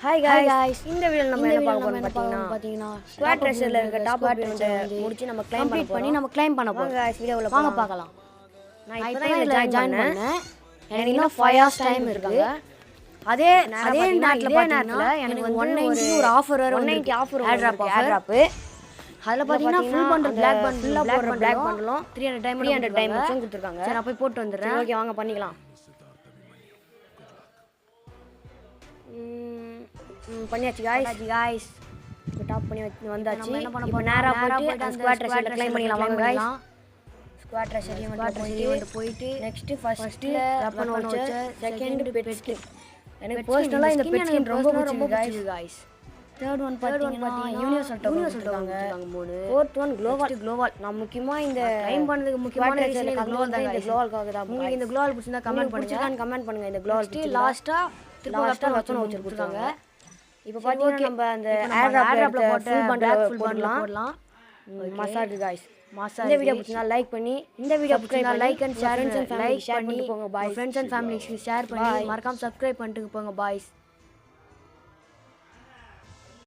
Hi guys, இந்த வீடியோல நம்ம என்ன பார்க்க போறோம் பாத்தீங்கன்னா ஸ்குவாட் ட்ரெஷர்ல இருக்க டாப் அப் வந்து முடிச்சு நம்ம க்ளைம் பண்ண போறோம். guys வீடியோல வாங்க பார்க்கலாம். நான் இப்பதான் இதுல ஜாயின் பண்ணேன். எனக்கு இன்னும் 5 hours டைம் இருக்கு. அதே நேரத்துல பாத்தீங்கன்னா எனக்கு 190 ஒரு ஆஃபர் வர 190 ஆஃபர் ஆட் டிராப் அதுல பாத்தீங்கன்னா ஃபுல் பண்டல் black bundle ஃபுல்லா போற black bundle 300 டைம் வச்சும் கொடுத்திருக்காங்க. சரி நான் போய் போட்டு வந்துறேன். ஓகே வாங்க பண்ணிக்கலாம். பண்ணியாச்சு गाइस இப்போ டாப் பண்ணி வந்தாச்சு. இப்போ நேரா போயிட்டு ஸ்குவாட் ட்ரெஷர்ல க்ளைம் பண்ணிடலாம் வாங்க गाइस. ஸ்குவாட் ட்ரெஷர் ஈவென்ட் போயிட்டு next first weapon voucher second pet skin. எனக்கு पर्सनலா இந்த பெட் ஸ்கின் ரொம்ப பிடிச்சிருக்கு गाइस. தேர்ட் ஒன் பாத்தீங்கன்னா யூனிவர்சல் டோக்கன் கொடுத்தாங்க 3. Fourth one gloo wall. நான் முக்கியமா இந்த க்ளைம் பண்ணதுக்கு முக்கியமான ரீசன் இந்த குளோவால் தான். இந்த குளோவால்காக தான். உங்களுக்கு இந்த குளோவால் பிடிச்சிருந்தா கமெண்ட் பண்ணுங்க. இந்த குளோவால் லாஸ்டா வெப்பன் வவுச்சர் கொடுத்தாங்க. இப்போ பாத்தீங்கன்னா நம்ம அந்த ஏர் டிராப்ல போட்டு ஃபுல் பண்டல் போடலாம். Massage guys. இந்த வீடியோ பிடிச்சா லைக் பண்ணி லைக் அண்ட் ஷேர் பண்ணிட்டு போங்க பாய். ஃப்ரெண்ட்ஸ் அண்ட் ஃபேமிலிக்கு ஷேர் பண்ணி மறக்காம சப்ஸ்கிரைப் பண்ணிட்டு போங்க பாய்ஸ்.